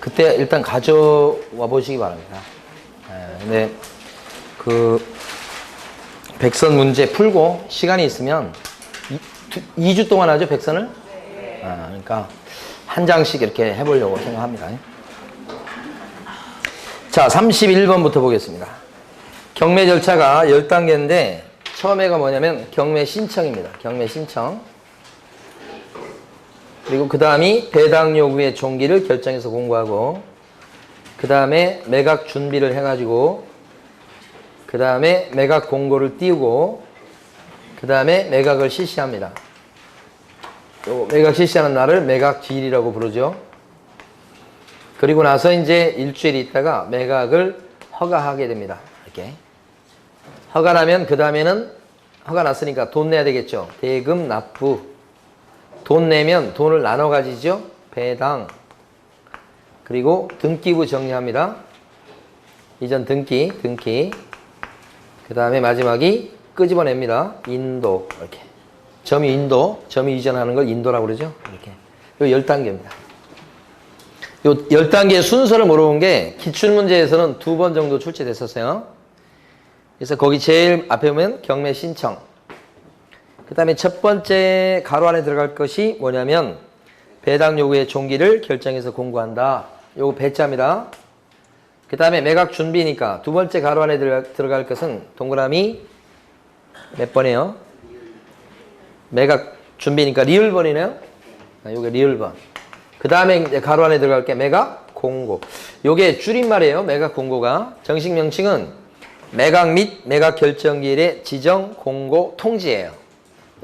그때 일단 가져와 보시기 바랍니다. 근데 그 백선 문제 풀고 시간이 있으면 2주 동안 하죠, 백선을? 그러니까 한 장씩 이렇게 해보려고 생각합니다. 자, 31번부터 보겠습니다. 경매 절차가 10단계인데 처음에가 뭐냐면 경매 신청입니다. 경매 신청. 그리고 그 다음이 배당 요구의 종기를 결정해서 공고하고, 그 다음에 매각 준비를 해가지고, 그 다음에 매각 공고를 띄우고, 그 다음에 매각을 실시합니다. 요 매각 실시하는 날을 매각 기일이라고 부르죠. 그리고 나서 이제 일주일 있다가 매각을 허가하게 됩니다. 이렇게. 허가 나면 그 다음에는 허가 났으니까 돈 내야 되겠죠. 대금 납부. 돈 내면 돈을 나눠 가지죠. 배당. 그리고 등기부 정리합니다. 이전 등기. 그 다음에 마지막이 끄집어냅니다. 인도. 이렇게. 점유 인도. 점유 이전하는 걸 인도라고 그러죠. 이렇게. 요 10단계입니다. 요 10단계의 순서를 물어본 게 기출문제에서는 2번 정도 출제됐었어요. 그래서 거기 제일 앞에 보면 경매 신청. 그 다음에 첫 번째 가로 안에 들어갈 것이 뭐냐면 배당 요구의 종기를 결정해서 공고한다. 요거 배자입니다. 그 다음에 매각 준비니까 두 번째 가로 안에 들어갈 것은 동그라미 몇 번이에요? 매각 준비니까 리을번이네요. 요게 리을번. 그 다음에 이제 가로 안에 들어갈 게 매각 공고. 요게 줄임말이에요. 매각 공고가. 정식 명칭은 매각 및 매각 결정기일의 지정 공고 통지예요.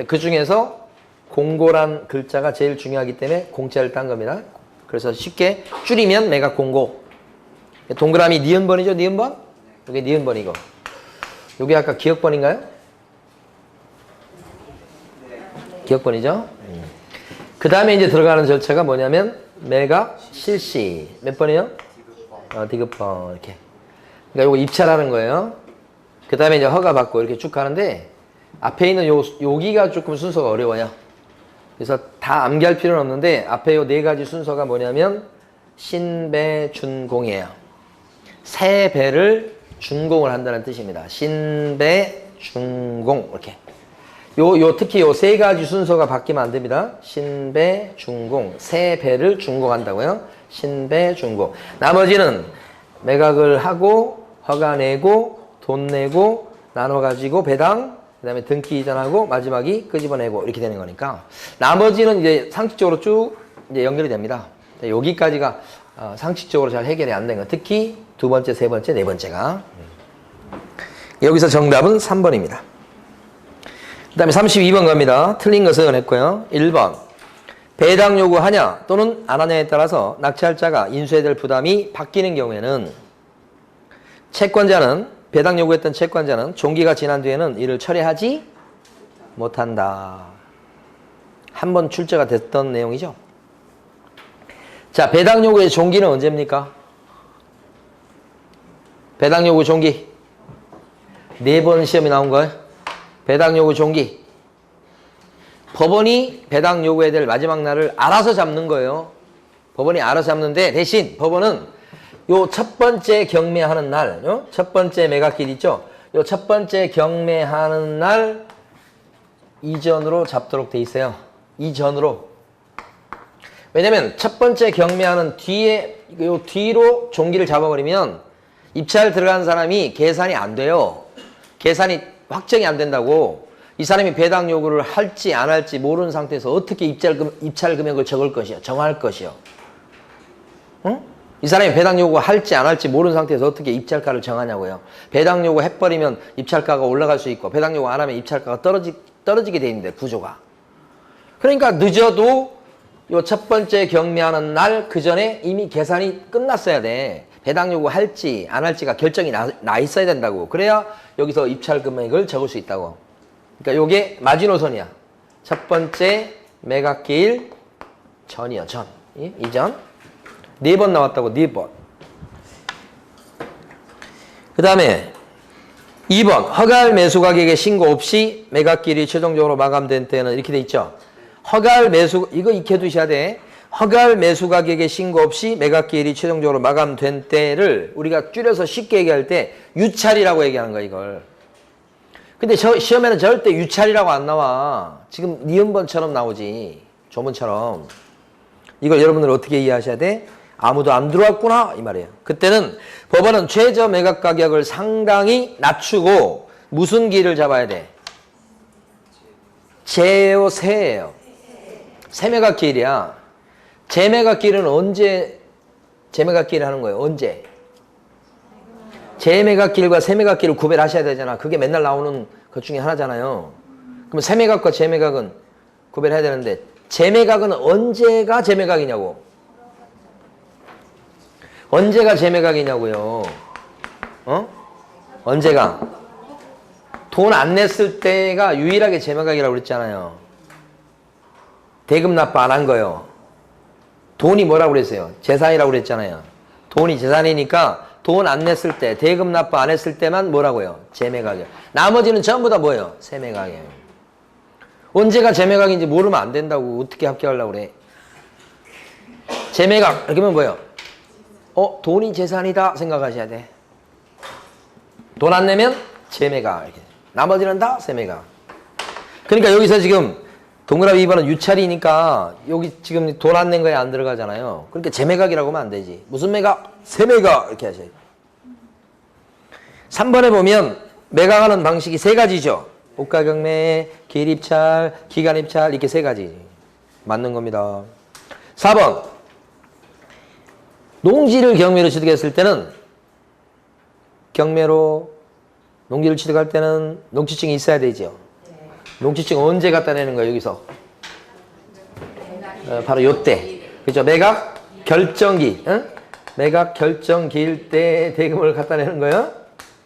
그 중에서 공고란 글자가 제일 중요하기 때문에 공짜를 딴 겁니다. 그래서 쉽게 줄이면 매각 공고. 동그라미 니은번이죠, 니은번? 이게 니은번이고. 이게 아까 기억번인가요? 기억번이죠? 그 다음에 이제 들어가는 절차가 뭐냐면 매각 실시. 몇 번이요? 디귿번. 이렇게. 그러니까 요거 입찰하는 거예요. 그 다음에 이제 허가 받고 이렇게 쭉 가는데 앞에 있는 여기가 조금 순서가 어려워요. 그래서 다 암기할 필요는 없는데 앞에 요 4가지 순서가 뭐냐면 신배준공이에요. 새 배를 준공을 한다는 뜻입니다. 신배준공. 이렇게. 특히 요 3가지 순서가 바뀌면 안 됩니다. 신배준공. 새 배를 준공한다고요. 신배준공. 나머지는 매각을 하고 허가 내고 돈 내고 나눠 가지고 배당, 그 다음에 등기 이전하고 마지막이 끄집어내고 이렇게 되는 거니까 나머지는 이제 상식적으로 쭉 이제 연결이 됩니다. 여기까지가 상식적으로 잘 해결이 안 된 거. 특히 두 번째, 세 번째, 네 번째가. 여기서 정답은 3번입니다. 그 다음에 32번 갑니다. 틀린 것은 했고요. 1번. 배당 요구하냐 또는 안 하냐에 따라서 낙찰자가 인수해야 될 부담이 바뀌는 경우에는 채권자는 배당 요구했던 채권자는 종기가 지난 뒤에는 이를 철회하지 못한다. 한 번 출제가 됐던 내용이죠. 자, 배당 요구의 종기는 언제입니까? 배당 요구 종기. 4번 시험이 나온 거예요. 배당 요구 종기. 법원이 배당 요구해야 될 마지막 날을 알아서 잡는 거예요. 법원이 알아서 잡는데 대신 법원은 요 첫 번째 경매하는 날, 첫 번째 매각길 있죠? 요 첫 번째 경매하는 날 이전으로 잡도록 돼 있어요. 이전으로. 왜냐면 첫 번째 경매하는 뒤에, 요 뒤로 종기를 잡아버리면 입찰 들어간 사람이 계산이 안 돼요. 계산이 확정이 안 된다고. 이 사람이 배당 요구를 할지 안 할지 모르는 상태에서 어떻게 입찰 금액을 적을 것이요? 정할 것이요? 응? 이 사람이 배당 요구 할지 안 할지 모르는 상태에서 어떻게 입찰가를 정하냐고요. 배당 요구 해버리면 입찰가가 올라갈 수 있고 배당 요구 안 하면 입찰가가 떨어지게 돼 있는데 구조가. 그러니까 늦어도 요 첫 번째 경매하는 날 그 전에 이미 계산이 끝났어야 돼. 배당 요구 할지 안 할지가 결정이 나 있어야 된다고. 그래야 여기서 입찰 금액을 적을 수 있다고. 그러니까 요게 마지노선이야. 첫 번째 매각기일 전이요, 전. 이전. 4번 나왔다고, 4번. 그 다음에 2번. 허가할 매수 가격의 신고 없이 매각기일이 최종적으로 마감된 때는 이렇게 돼 있죠. 허가할 매수, 이거 익혀두셔야 돼. 허가할 매수 가격의 신고 없이 매각기일이 최종적으로 마감된 때를 우리가 줄여서 쉽게 얘기할 때 유찰이라고 얘기하는 거야, 이걸. 근데 시험에는 절대 유찰이라고 안 나와. 지금 니은번처럼 나오지. 조문처럼. 이걸 여러분들 어떻게 이해하셔야 돼? 아무도 안 들어왔구나 이 말이에요. 그때는 법원은 최저 매각 가격을 상당히 낮추고 무슨 기일을 잡아야 돼? 재요, 세예요. 세매각 기일이야. 재매각 기일은 언제 재매각 기일을 하는 거예요? 언제? 재매각 기일과 세매각 기일을 구별하셔야 되잖아. 그게 맨날 나오는 것 중에 하나잖아요. 그럼 세매각과 재매각은 구별해야 되는데 재매각은 언제가 재매각이냐고. 언제가 재매각이냐고요. 어? 언제가? 돈 안 냈을 때가 유일하게 재매각이라고 그랬잖아요. 대금 납부 안 한 거요. 돈이 뭐라고 그랬어요? 재산이라고 그랬잖아요. 돈이 재산이니까 돈 안 냈을 때, 대금 납부 안 했을 때만 뭐라고요? 재매각이에요. 나머지는 전부 다 뭐예요? 세매각이에요. 언제가 재매각인지 모르면 안 된다고. 어떻게 합격하려고 그래? 재매각 이렇게 하면 뭐예요? 돈이 재산이다 생각하셔야 돼. 돈 안 내면 재매각. 이렇게. 나머지는 다 세매각. 그러니까 여기서 지금 동그라미 2번은 유찰이니까 여기 지금 돈 안 낸 거에 안 들어가잖아요. 그러니까 재매각이라고 하면 안 되지. 무슨 매각? 세매각 이렇게 하셔야 돼. 3번에 보면 매각하는 방식이 세 가지죠. 호가경매, 기일입찰, 기간입찰 이렇게 세 가지 맞는 겁니다. 4번 농지를 경매로 취득했을 때는 경매로 농지를 취득할 때는 농지증이 있어야 되죠. 농지증 언제 갖다 내는 거예요, 여기서? 바로 요때. 그죠? 매각 결정기. 응? 매각 결정기일 때 대금을 갖다 내는 거예요.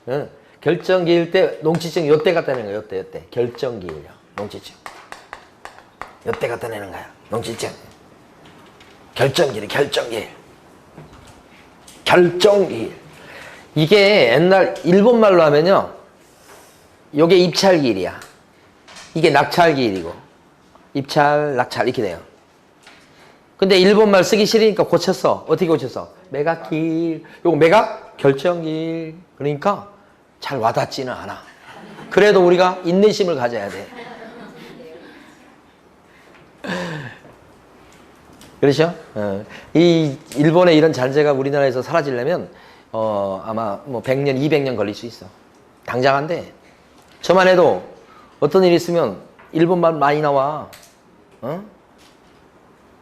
응? 결정기일 때 농지증 요때 갖다 내는 거예요. 요때. 결정기일요. 농지증. 요때 갖다 내는 거야. 농지증. 결정기일. 결정기일. 이게 옛날 일본 말로 하면요. 요게 입찰기일이야. 이게 낙찰기일이고 입찰, 낙찰 이렇게 돼요. 근데 일본말 쓰기 싫으니까 고쳤어. 어떻게 고쳤어? 매각기일. 요거 매각 결정기일. 그러니까 잘 와닿지는 않아. 그래도 우리가 인내심을 가져야 돼. 그렇죠? 이 일본의 이런 잔재가 우리나라에서 사라지려면 아마 뭐 100년, 200년 걸릴 수 있어. 당장 안 돼. 저만 해도 어떤 일이 있으면 일본말 많이 나와.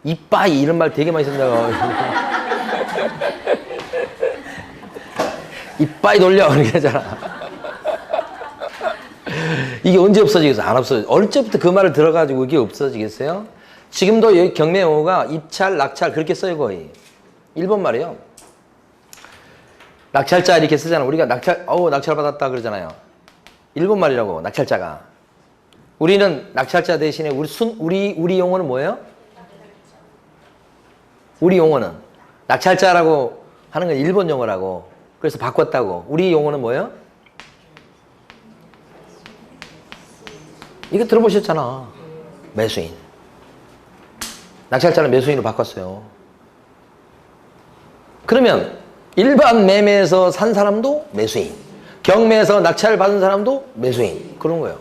이빠이 이런 말 되게 많이 쓴다고. 이빠이 돌려 이렇게 하잖아. 이게 언제 없어지겠어? 안 없어져. 어릴 적부터 그 말을 들어가지고 이게 없어지겠어요? 지금도 여기 경매 용어가 입찰, 낙찰 그렇게 써요 거의. 일본 말이에요. 낙찰자 이렇게 쓰잖아. 우리가 낙찰 받았다 그러잖아요. 일본 말이라고 낙찰자가. 우리는 낙찰자 대신에 우리 용어는 뭐예요? 우리 용어는 낙찰자라고 하는 건 일본 용어라고. 그래서 바꿨다고. 우리 용어는 뭐예요? 이거 들어보셨잖아. 매수인. 낙찰자는 매수인으로 바꿨어요. 그러면 일반 매매에서 산 사람도 매수인, 경매에서 낙찰을 받은 사람도 매수인. 그런 거예요.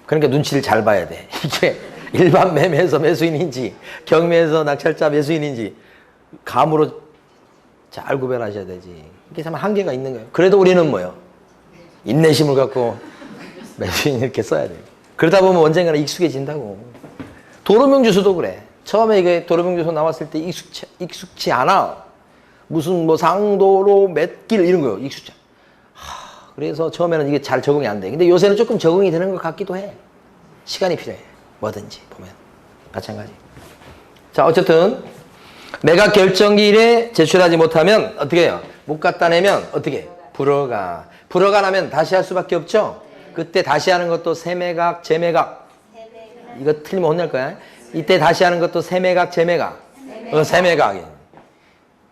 그러니까 눈치를 잘 봐야 돼. 이게 일반 매매에서 매수인인지 경매에서 낙찰자 매수인인지 감으로 잘 구별하셔야 되지. 이게 참 한계가 있는 거예요. 그래도 우리는 뭐예요? 인내심을 갖고 매수인 이렇게 써야 돼요. 그러다 보면 언젠가는 익숙해진다고. 도로명주소도 그래. 처음에 이게 도로명주소 나왔을 때 익숙치 않아. 무슨 뭐 상도로 몇 길 이런 거요. 익숙치 않아. 그래서 처음에는 이게 잘 적응이 안 돼. 근데 요새는 조금 적응이 되는 것 같기도 해. 시간이 필요해. 뭐든지 보면. 마찬가지. 자, 어쨌든 매각 결정기일에 제출하지 못하면 어떻게 해요? 못 갖다 내면 어떻게? 불허가. 불허가 나면 다시 할 수밖에 없죠? 그때 다시 하는 것도 세매각, 재매각. 이거 틀리면 혼날 거야. 이때 다시 하는 것도 세매각, 재매각. 세매각.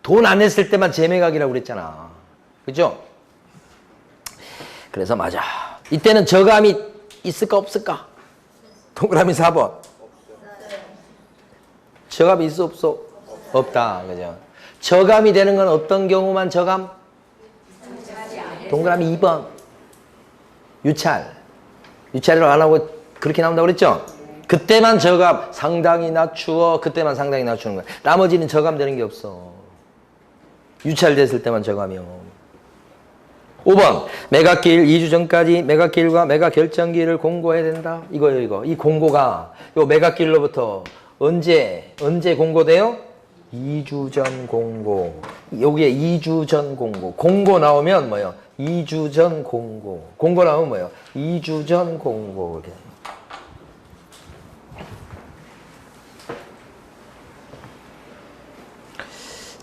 돈 안 냈을 때만 재매각이라고 그랬잖아. 그죠? 그래서 맞아. 이때는 저감이 있을까 없을까? 동그라미 4번. 저감이 있어 없어? 없다. 그죠? 저감이 되는 건 어떤 경우만 저감? 동그라미 2번. 유찰. 유찰을 안 하고 그렇게 나온다고 그랬죠? 그때만 저감 상당히 낮추어. 그때만 상당히 낮추는 거야. 나머지는 저감 되는 게 없어. 유찰됐을 때만 저감이요. 5번 매각기일 2주 전까지 매각기일과 매각결정기일을 공고해야 된다. 이거예요. 이거. 이 공고가 요 매각기일로부터 언제 공고돼요? 2주 전 공고. 여기에 2주 전 공고. 공고 나오면 뭐예요? 2주 전 공고. 공고 나오면 뭐예요? 2주 전 공고. 이렇게.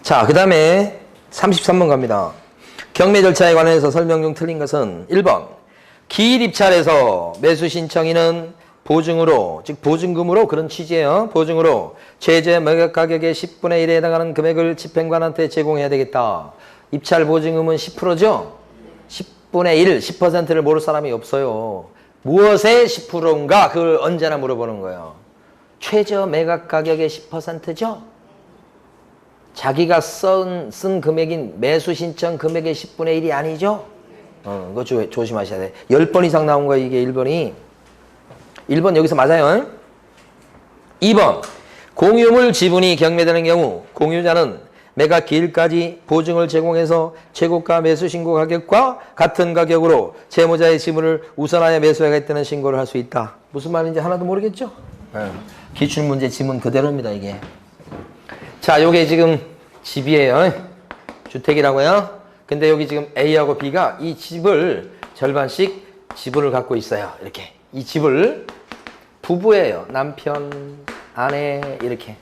자, 그 다음에 33번 갑니다. 경매 절차에 관해서 설명 중 틀린 것은 1번 기일 입찰에서 매수 신청인은 보증으로, 즉 보증금으로, 그런 취지예요. 보증으로 최저 매각 가격의 10분의 1에 해당하는 금액을 집행관한테 제공해야 되겠다. 입찰 보증금은 10%죠? 10분의 1, 10%를 모를 사람이 없어요. 무엇의 10%인가? 그걸 언제나 물어보는 거예요. 최저 매각 가격의 10%죠? 자기가 쓴 금액인 매수 신청 금액의 10분의 1이 아니죠? 그거 조심하셔야 돼. 10번 이상 나온 거야, 이게 1번이. 1번 여기서 맞아요. 2번. 공유물 지분이 경매되는 경우 공유자는 매각 기일까지 보증을 제공해서 최고가 매수 신고 가격과 같은 가격으로 채무자의 지분을 우선하여 매수하겠다는 신고를 할 수 있다. 무슨 말인지 하나도 모르겠죠? 기출문제 지문 그대로입니다, 이게. 자, 요게 지금 집이에요. 주택이라고요. 근데 여기 지금 A하고 B가 이 집을 절반씩 지분을 갖고 있어요. 이렇게. 이 집을 부부예요. 남편, 아내 이렇게.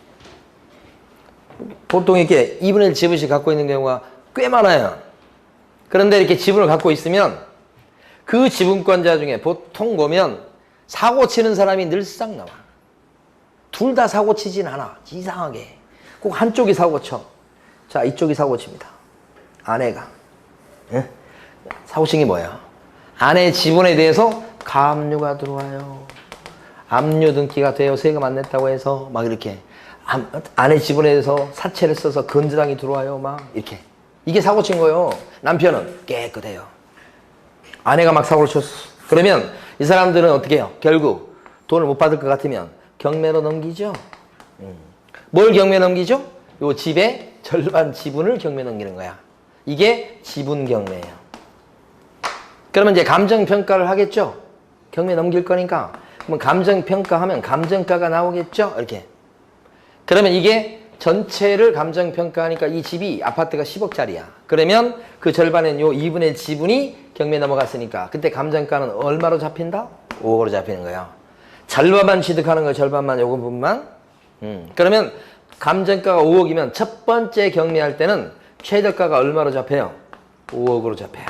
보통 이렇게 2분의 1 지분씩 갖고 있는 경우가 꽤 많아요. 그런데 이렇게 지분을 갖고 있으면 그 지분권자 중에 보통 보면 사고 치는 사람이 늘상 나와. 둘 다 사고 치진 않아. 이상하게. 꼭 한쪽이 사고 쳐. 자, 이쪽이 사고 칩니다. 아내가. 예? 사고 친 게 뭐야? 아내 지분에 대해서 가압류가 들어와요. 압류 등기가 돼요. 세금 안 냈다고 해서 막 이렇게. 아내 지분에 대해서 사채를 써서 건드랑이 들어와요. 막 이렇게. 이게 사고 친 거예요. 남편은 깨끗해요. 아내가 막 사고를 쳤어. 그러면 이 사람들은 어떻게 해요? 결국 돈을 못 받을 것 같으면 경매로 넘기죠. 뭘 경매 넘기죠? 요 집의 절반 지분을 경매 넘기는 거야. 이게 지분 경매예요. 그러면 이제 감정평가를 하겠죠? 경매 넘길 거니까. 그러면 감정평가하면 감정가가 나오겠죠? 이렇게. 그러면 이게 전체를 감정평가하니까 이 집이 아파트가 10억짜리야. 그러면 그 절반은 요 2분의 1 지분이 경매 넘어갔으니까 그때 감정가는 얼마로 잡힌다? 5억으로 잡히는 거예요. 절반만 취득하는 거예요. 절반만, 요거 부분만. 그러면 감정가가 5억이면 첫 번째 경매할 때는 최저가가 얼마로 잡혀요? 5억으로 잡혀요.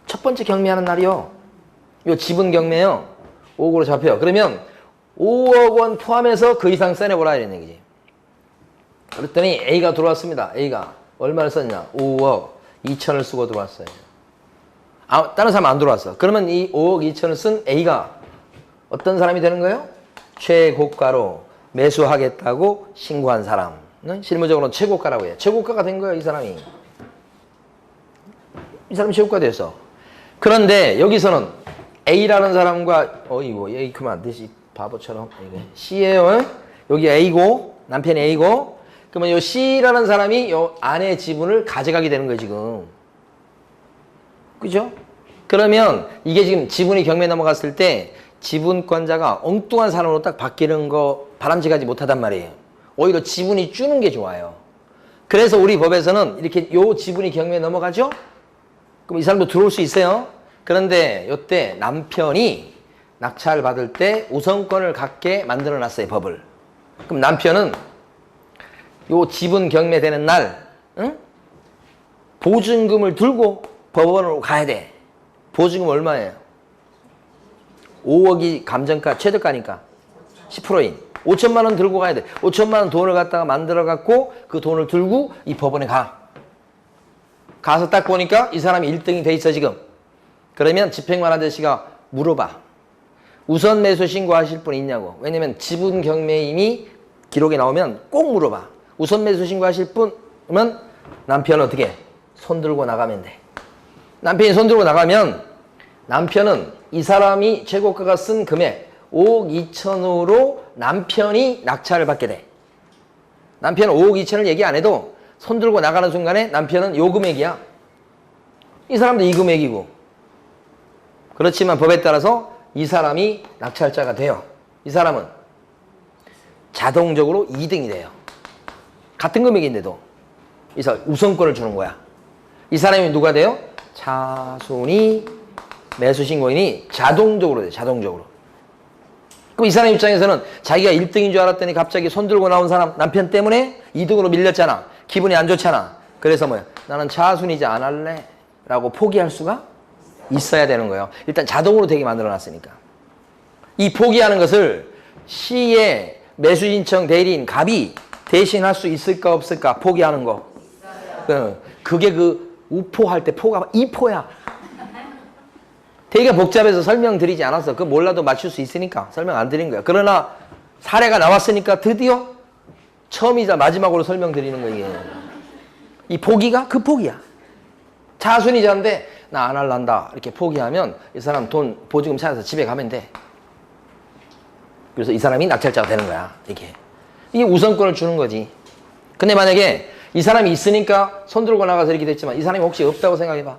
첫 번째 경매하는 날이요. 요 지분 경매요. 5억으로 잡혀요. 그러면 5억 원 포함해서 그 이상 써내보라 이런 얘기지. 그랬더니 A가 들어왔습니다. A가 얼마를 썼냐? 5억 2천을 쓰고 들어왔어요. 다른 사람 안 들어왔어. 그러면 이 5억 2천을 쓴 A가 어떤 사람이 되는 거예요? 최고가로 매수하겠다고 신고한 사람. 실무적으로는 최고가라고 해요. 최고가가 된 거예요, 이 사람이. 이 사람이 최고가 됐어. 그런데 여기서는 A라는 사람과 이거 A 그만 안 되지. 바보처럼. 이거 C예요. 여기 A고 남편이 A고 그러면 요 C라는 사람이 요 아내 지분을 가져가게 되는 거예요, 지금. 그죠? 그러면 이게 지금 지분이 경매 넘어갔을 때 지분권자가 엉뚱한 사람으로 딱 바뀌는 거 바람직하지 못하단 말이에요. 오히려 지분이 주는 게 좋아요. 그래서 우리 법에서는 이렇게 요 지분이 경매에 넘어가죠? 그럼 이 사람도 들어올 수 있어요. 그런데 요때 남편이 낙찰 받을 때 우선권을 갖게 만들어 놨어요, 법을. 그럼 남편은 요 지분 경매되는 날, 보증금을 들고 법원으로 가야 돼. 보증금 얼마예요? 5억이 감정가, 최저가니까 10%인 5천만 원 들고 가야 돼. 5천만 원 돈을 갖다가 만들어 갖고 그 돈을 들고 이 법원에 가. 가서 딱 보니까 이 사람이 1등이 돼 있어, 지금. 그러면 집행관 아저씨가 물어봐. 우선 매수 신고하실 분 있냐고. 왜냐면 지분 경매임이 기록에 나오면 꼭 물어봐. 우선 매수 신고하실 분은 남편 어떻게 해? 손 들고 나가면 돼. 남편이 손 들고 나가면 남편은 이 사람이 최고가가 쓴 금액 5억 2천으로 남편이 낙찰을 받게 돼. 남편은 5억 2천을 얘기 안 해도 손 들고 나가는 순간에 남편은 요 금액이야. 이 사람도 이 금액이고. 그렇지만 법에 따라서 이 사람이 낙찰자가 돼요. 이 사람은 자동적으로 2등이 돼요. 같은 금액인데도 이 사람 우선권을 주는 거야. 이 사람이 누가 돼요? 차순위 매수신고인이 자동적으로 돼. 자동적으로. 그럼 이 사람 입장에서는 자기가 1등인 줄 알았더니 갑자기 손 들고 나온 사람 남편 때문에 2등으로 밀렸잖아. 기분이 안 좋잖아. 그래서 뭐야? 나는 차순위자 안 할래 라고 포기할 수가 있어야 되는 거예요. 일단 자동으로 되게 만들어놨으니까. 이 포기하는 것을 시의 매수신청 대리인 갑이 대신할 수 있을까 없을까? 포기하는 거. 그게 그 우포할 때 포가 2포야. 되게 복잡해서 설명드리지 않았어. 그거 몰라도 맞출 수 있으니까 설명 안 드린 거야. 그러나 사례가 나왔으니까 드디어 처음이자 마지막으로 설명드리는 거야. 이게. 이 포기가 그 포기야. 차순위자인데 나 안 할란다 이렇게 포기하면 이 사람 돈 보증금 찾아서 집에 가면 돼. 그래서 이 사람이 낙찰자가 되는 거야. 이게 우선권을 주는 거지. 근데 만약에 이 사람이 있으니까 손 들고 나가서 이렇게 됐지만 이 사람이 혹시 없다고 생각해봐.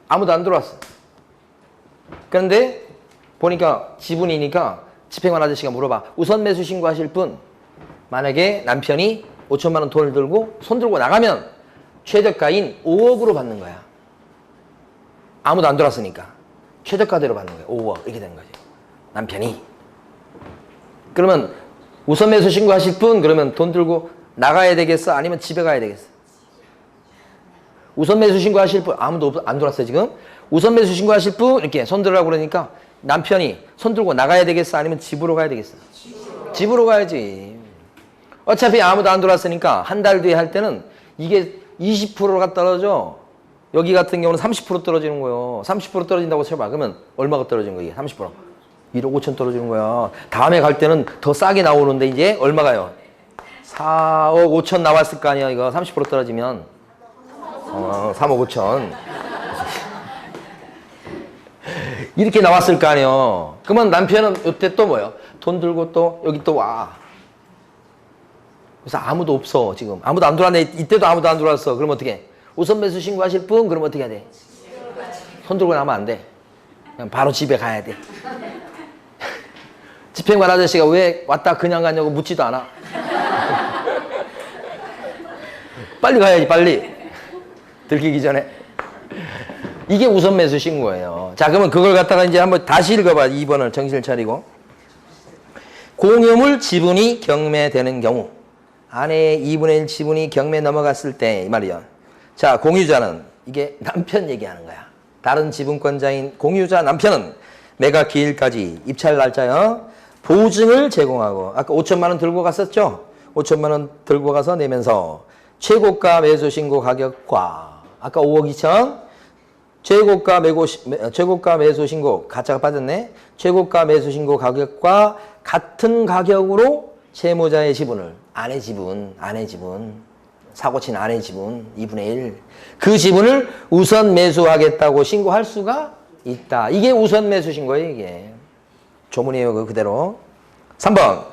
아무도 안 들어왔어. 그런데 보니까 지분이니까 집행관 아저씨가 물어봐. 우선 매수 신고하실 분, 만약에 남편이 5천만 원 돈을 들고 손 들고 나가면 최저가인 5억으로 받는 거야. 아무도 안 들어왔으니까 최저가대로 받는 거야. 5억 이렇게 되는 거지. 남편이. 그러면 우선 매수 신고하실 분, 그러면 돈 들고 나가야 되겠어? 아니면 집에 가야 되겠어? 우선 매수 신고하실 분, 아무도 안 들어왔어요 지금. 우선 매수 신고하실 분 이렇게 손 들으라고 그러니까 남편이 손 들고 나가야 되겠어? 아니면 집으로 가야 되겠어? 집으로 가야지. 어차피 아무도 안 들어왔으니까 한 달 뒤에 할 때는 이게 20%가 떨어져. 여기 같은 경우는 30% 떨어지는 거예요. 30% 떨어진다고 쳐봐. 그러면 얼마가 떨어진 거예요? 30%. 1억 5천 떨어지는 거야. 다음에 갈 때는 더 싸게 나오는데 이제 얼마가요? 4억 5천 나왔을 거 아니야. 이거 30% 떨어지면 3억 5천 이렇게 나왔을 거 아니에요. 그러면 남편은 이때 또 뭐예요? 돈 들고 또 여기 또 와. 그래서 아무도 없어 지금. 아무도 안 들어왔네. 이때도 아무도 안 들어왔어. 그럼 어떻게 해? 우선 매수 신고하실 분? 그럼 어떻게 해야 돼? 손 들고 나면 안 돼. 그냥 바로 집에 가야 돼. 집행관 아저씨가 왜 왔다 그냥 가냐고 묻지도 않아. 빨리 가야지 빨리. 들키기 전에. 이게 우선 매수 신고예요. 자, 그러면 그걸 갖다가 이제 한번 다시 읽어봐. 2번을 정신을 차리고. 공유물 지분이 경매되는 경우. 아내의 2분의 1 지분이 경매 넘어갔을 때 이 말이야. 자, 공유자는 이게 남편 얘기하는 거야. 다른 지분권자인 공유자 남편은 매각 기일까지 입찰 날짜요. 보증을 제공하고 아까 5천만 원 들고 갔었죠? 5천만 원 들고 가서 내면서 최고가 매수 신고 가격과 아까 5억 2천 최고가 매수 신고 가짜가 빠졌네. 최고가 매수 신고 가격과 같은 가격으로 채무자의 지분을 아내 지분 사고친 아내 지분 2분의 1 그 지분을 우선 매수하겠다고 신고할 수가 있다. 이게 우선 매수 신고예요. 이게 조문이에요. 그대로. 3번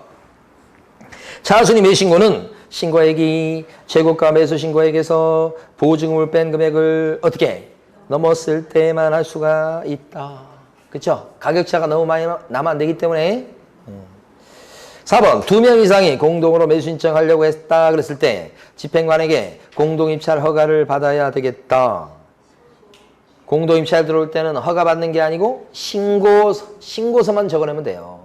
차순위 매신고는 신고액이 최고가 매수 신고액에서 보증금을 뺀 금액을 어떻게 넘었을 때만 할 수가 있다. 그렇죠? 가격차가 너무 많이 나면 안 되기 때문에. 4번 2명 이상이 공동으로 매수 신청하려고 했다 그랬을 때 집행관에게 공동입찰 허가를 받아야 되겠다. 공동입찰 들어올 때는 허가 받는 게 아니고 신고서만 적어내면 돼요.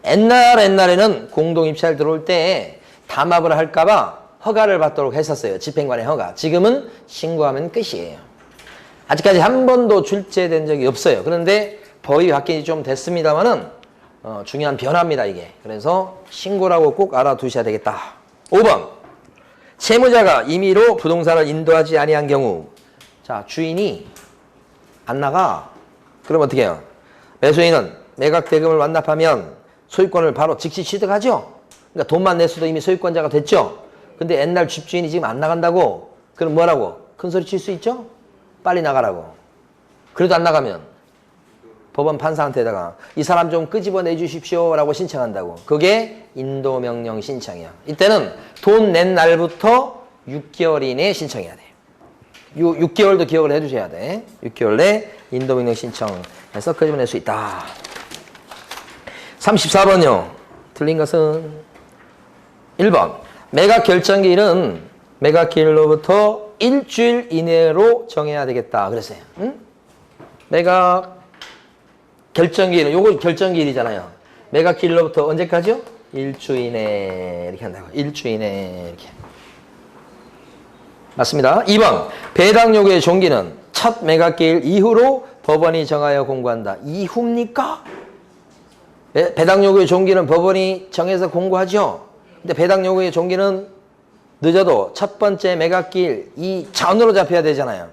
옛날에는 공동입찰 들어올 때 담합을 할까봐 허가를 받도록 했었어요. 집행관의 허가. 지금은 신고하면 끝이에요. 아직까지 한 번도 출제된 적이 없어요. 그런데 법이 바뀐 지 좀 됐습니다만은 중요한 변화입니다, 이게. 그래서 신고라고 꼭 알아두셔야 되겠다. 5번. 채무자가 임의로 부동산을 인도하지 아니한 경우. 자, 주인이 안 나가. 그럼 어떻게 해요? 매수인은 매각 대금을 완납하면 소유권을 바로 즉시 취득하죠? 그러니까 돈만 냈어도 이미 소유권자가 됐죠. 근데 옛날 집주인이 지금 안 나간다고? 그럼 뭐라고? 큰 소리 칠 수 있죠? 빨리 나가라고. 그래도 안 나가면 법원 판사한테다가 이 사람 좀 끄집어내 주십시오 라고 신청한다고. 그게 인도명령 신청이야. 이때는 돈 낸 날부터 6개월 이내에 신청해야 돼. 6개월도 기억을 해주셔야 돼. 6개월 내 인도명령 신청해서 끄집어낼 수 있다. 34번요. 틀린 것은 1번. 매각 결정기일은 매각기일로부터 일주일 이내로 정해야 되겠다. 그랬어요. 응? 매각 결정기일은 요거 결정기일이잖아요. 매각기일로부터 언제까지요? 일주일 이내 이렇게 한다고. 일주일 이내 이렇게. 맞습니다. 2번. 배당 요구의 종기는 첫 매각기일 이후로 법원이 정하여 공고한다. 이후입니까? 배당 요구의 종기는 법원이 정해서 공고하죠. 근데 배당 요구의 종기는 늦어도 첫 번째 매각기일 이전으로 잡혀야 되잖아요.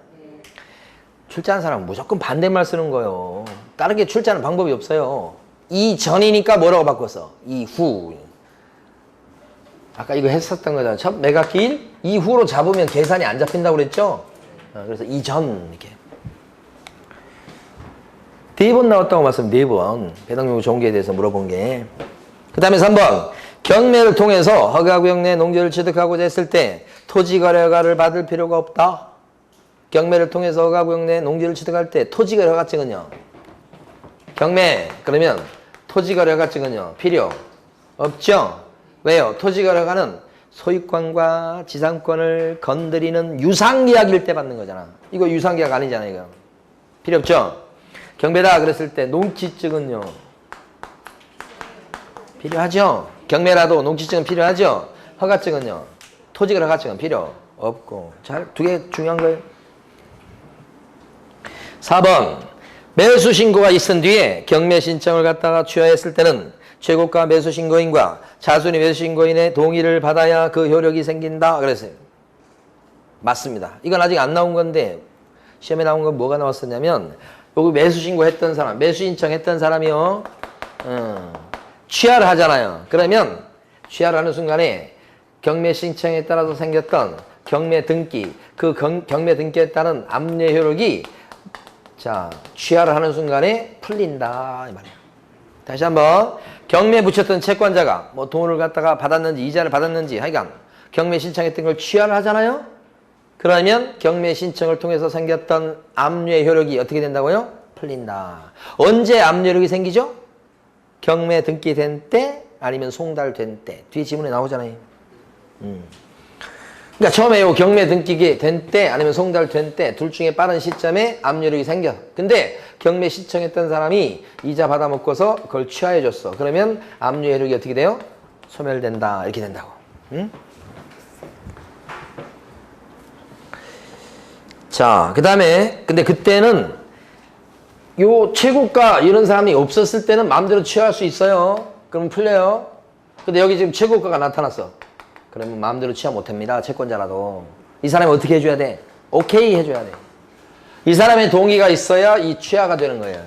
출자한 사람은 무조건 반대말 쓰는 거예요. 다르게 출자하는 방법이 없어요. 이전이니까 뭐라고 바꿨어? 이후. 아까 이거 했었던 거잖아요. 첫 매각기일 이후로 잡으면 계산이 안 잡힌다고 그랬죠? 그래서 이전 이렇게. 4번 나왔다고 말씀 4번. 배당 요구 종기에 대해서 물어본 게. 그 다음에 3번. 경매를 통해서 허가구역 내 농지를 취득하고자 했을 때 토지거래허가를 받을 필요가 없다. 경매를 통해서 허가구역 내 농지를 취득할 때 토지거래허가증은요. 경매 그러면 토지거래허가증은요. 필요 없죠. 왜요? 토지거래허가는 소유권과 지상권을 건드리는 유상계약일 때 받는 거잖아. 이거 유상계약 아니잖아요. 이거. 필요 없죠. 경매다 그랬을 때 농지증은요. 필요하죠. 경매라도 농지증은 필요하죠. 허가증은요. 토지거래 허가증은 필요 없고. 잘 두 개 중요한 거예요. 4번. 매수 신고가 있은 뒤에 경매 신청을 갖다가 취하했을 때는 최고가 매수 신고인과 차순위 매수 신고인의 동의를 받아야 그 효력이 생긴다. 그랬어요. 맞습니다. 이건 아직 안 나온 건데 시험에 나온 건 뭐가 나왔었냐면 여기 매수 신고했던 사람, 매수 신청했던 사람이요. 취하를 하잖아요. 그러면 취하를 하는 순간에 경매 신청에 따라서 생겼던 경매 등기, 그 경매 등기에 따른 압류 효력이 자 취하를 하는 순간에 풀린다 이 말이에요. 다시 한번 경매 붙였던 채권자가 뭐 돈을 갖다가 받았는지 이자를 받았는지 하여간 경매 신청했던 걸 취하를 하잖아요. 그러면 경매 신청을 통해서 생겼던 압류의 효력이 어떻게 된다고요? 풀린다. 언제 압류 효력이 생기죠? 경매 등기된 때 아니면 송달된 때. 뒤에 지문에 나오잖아요. 그러니까 처음에 요 경매 등기게 된 때 아니면 송달된 때 둘 중에 빠른 시점에 압류력이 생겨. 근데 경매 신청했던 사람이 이자 받아먹고서 그걸 취하해줬어. 그러면 압류 효력이 어떻게 돼요? 소멸된다. 이렇게 된다고. 자, 그 다음에 근데 그때는 요 최고가 이런 사람이 없었을 때는 마음대로 취할 수 있어요. 그러면 풀려요. 근데 여기 지금 최고가가 나타났어. 그러면 마음대로 취하 못합니다. 채권자라도. 이 사람이 어떻게 해줘야 돼? 오케이 해줘야 돼. 이 사람의 동의가 있어야 이 취하가 되는 거예요.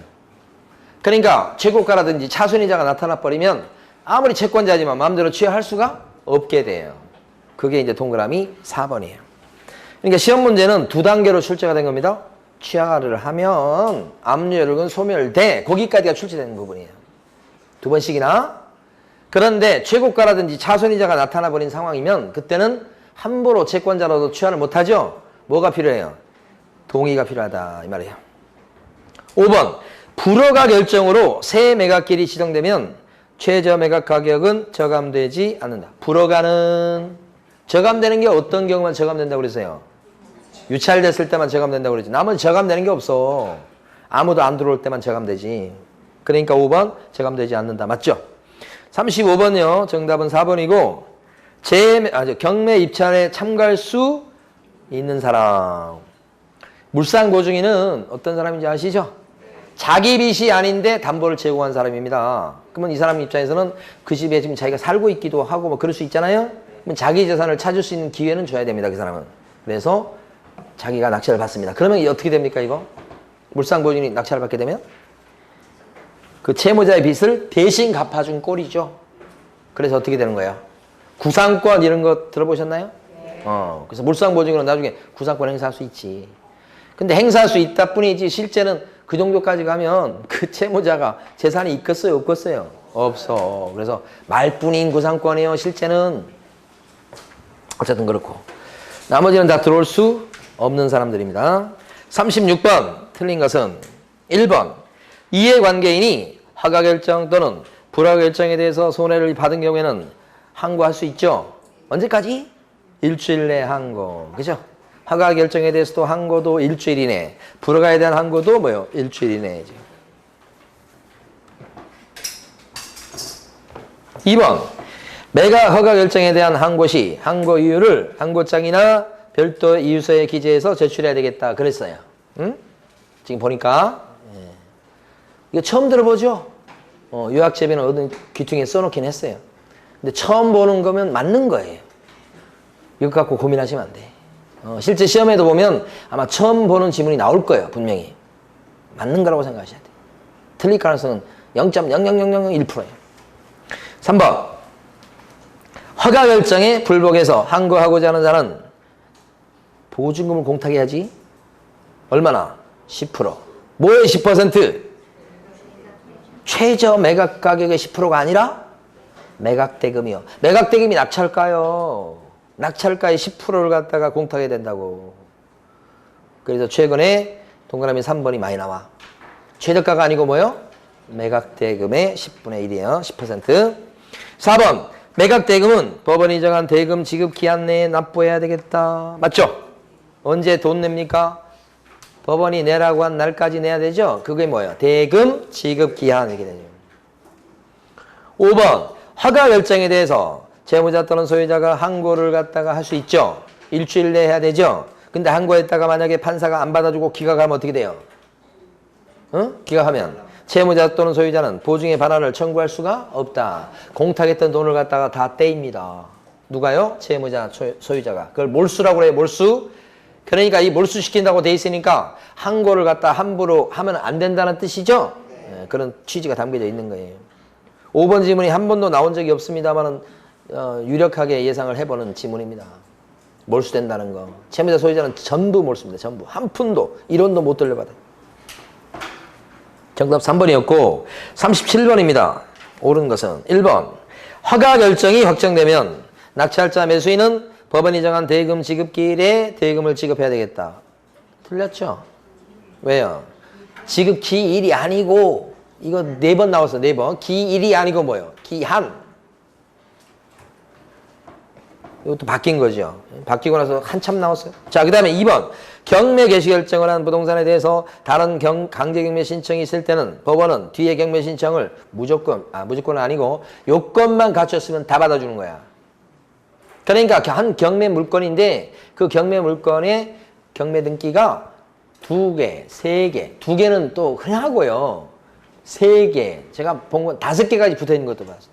그러니까 최고가라든지 차순위자가 나타나버리면 아무리 채권자지만 마음대로 취하할 수가 없게 돼요. 그게 이제 동그라미 4번이에요. 그러니까 시험 문제는 두 단계로 출제가 된 겁니다. 취하를 하면 압류효력은 소멸돼. 거기까지가 출제되는 부분이에요. 두 번씩이나. 그런데 최고가라든지 차순위자가 나타나버린 상황이면 그때는 함부로 채권자로도 취하를 못하죠. 뭐가 필요해요? 동의가 필요하다 이 말이에요. 5번. 불허가 결정으로 새 매각길이 지정되면 최저 매각 가격은 저감되지 않는다. 불허가는 저감되는 게 어떤 경우만 저감된다고 그랬어요? 유찰됐을 때만 저감된다고 그러지. 나머지 저감되는 게 없어. 아무도 안 들어올 때만 저감되지. 그러니까 5번 저감되지 않는다. 맞죠? 35번이요. 정답은 4번이고 경매 입찰에 참가할 수 있는 사람. 물상보증인은 어떤 사람인지 아시죠? 자기 빚이 아닌데 담보를 제공한 사람입니다. 그러면 이 사람 입장에서는 그 집에 지금 자기가 살고 있기도 하고 뭐 그럴 수 있잖아요. 그럼 자기 재산을 찾을 수 있는 기회는 줘야 됩니다. 그 사람은. 그래서 자기가 낙찰을 받습니다. 그러면 어떻게 됩니까 이거? 물상보증인이 낙찰을 받게 되면 그 채무자의 빚을 대신 갚아준 꼴이죠. 그래서 어떻게 되는 거예요? 구상권 이런 거 들어보셨나요? 그래서 물상보증으로 나중에 구상권 행사할 수 있지. 근데 행사할 수 있다 뿐이지 실제는 그 정도까지 가면 그 채무자가 재산이 있겠어요? 없겠어요? 없어. 그래서 말뿐인 구상권이에요. 실제는. 어쨌든 그렇고. 나머지는 다 들어올 수 없는 사람들입니다. 36번 틀린 것은 1번 이해관계인이 허가결정 또는 불허결정에 대해서 손해를 받은 경우에는 항고할 수 있죠. 언제까지? 일주일 내 항고. 그죠? 허가 결정에 대해서도 항고도 일주일 이내, 불허가에 대한 항고도 뭐요? 일주일 이내죠. 2번 매각 허가 결정에 대한 항고 시 항고 이유를 항고장이나 별도 이유서에 기재해서 제출해야 되겠다 그랬어요. 응? 지금 보니까 이거 처음 들어보죠? 유학재배는 어떤 귀퉁이에 써놓긴 했어요. 근데 처음 보는 거면 맞는 거예요. 이거 갖고 고민하시면 안 돼. 실제 시험에도 보면 아마 처음 보는 지문이 나올 거예요. 분명히. 맞는 거라고 생각하셔야 돼. 틀릴 가능성은 0.00001%예요. 3번 허가 결정에 불복해서 항고하고자 하는 자는 보증금을 공탁해야지. 얼마나? 10%. 뭐의 10%? 최저 매각 가격의 10%가 아니라 매각대금이요. 매각대금이 낙찰가요. 낙찰가의 10%를 갖다가 공탁해야 된다고. 그래서 최근에 동그라미 3번이 많이 나와. 최저가가 아니고 뭐요? 매각대금의 10분의 1이에요. 10%. 4번 매각대금은 법원이 정한 대금 지급 기한 내에 납부해야 되겠다. 맞죠? 언제 돈 냅니까? 법원이 내라고 한 날까지 내야 되죠? 그게 뭐예요? 대금 지급 기한 이렇게 되죠. 5번 허가 결정에 대해서 채무자 또는 소유자가 항고를 갖다가 할 수 있죠. 일주일 내에 해야 되죠. 근데 항고했다가 만약에 판사가 안 받아주고 기각하면 어떻게 돼요? 기각하면 채무자 또는 소유자는 보증의 반환을 청구할 수가 없다. 공탁했던 돈을 갖다가 다 떼입니다. 누가요? 채무자, 소유자가. 그걸 몰수라고 그래요. 몰수. 그러니까 이 몰수시킨다고 돼 있으니까 항고를 갖다 함부로 하면 안 된다는 뜻이죠. 네, 그런 취지가 담겨져 있는 거예요. 5번 지문이 한 번도 나온 적이 없습니다만 유력하게 예상을 해보는 지문입니다. 몰수된다는 거. 채무자 소유자는 전부 몰수입니다. 전부. 한 푼도 1원도 못 돌려받아요. 정답 3번이었고 37번입니다. 옳은 것은 1번 허가 결정이 확정되면 낙찰자 매수인은 법원이 정한 대금 지급기일에 대금을 지급해야 되겠다. 틀렸죠? 왜요? 지급기일이 아니고 이거 4번 나왔어. 4번. 기일이 아니고 뭐예요? 기한. 이것도 바뀐 거죠. 바뀌고 나서 한참 나왔어요. 자, 그 다음에 2번. 경매 개시 결정을 한 부동산에 대해서 다른 강제 경매 신청이 있을 때는 법원은 뒤에 경매 신청을 무조건은 아니고 요건만 갖췄으면 다 받아주는 거야. 그러니까 한 경매 물건인데 그 경매 물건의 경매 등기가 2개, 3개, 2개는 또 흔하고요. 3개, 제가 본 건 5개까지 붙어 있는 것도 봤어요.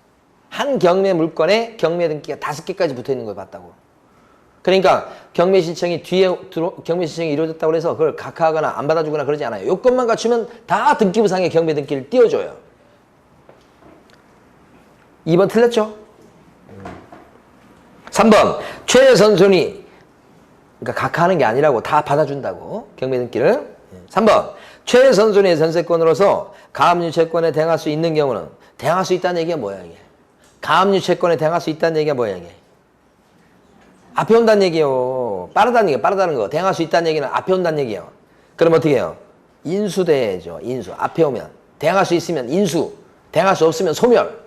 한 경매 물건에 경매 등기가 5개까지 붙어 있는 걸 봤다고. 그러니까 경매 신청이 경매 신청이 이루어졌다고 해서 그걸 각하하거나 안 받아주거나 그러지 않아요. 요건만 갖추면 다 등기부상의 경매 등기를 띄워줘요. 2번 틀렸죠? 3번 최선순위, 그러니까 각하하는 게 아니라고 다 받아준다고 경매 등기를. 3번 최선순위의 전세권으로서 가압류채권에 대항할 수 있는 경우는 대항할 수 있다는 얘기가 뭐야 이게? 가압류채권에 대항할 수 있다는 얘기가 뭐야 이게? 앞에 온다는 얘기예요. 빠르다는 얘기예요. 빠르다는 거. 대항할 수 있다는 얘기는 앞에 온다는 얘기예요. 그럼 어떻게 해요? 인수돼야죠. 인수. 앞에 오면. 대항할 수 있으면 인수. 대항할 수 없으면 소멸.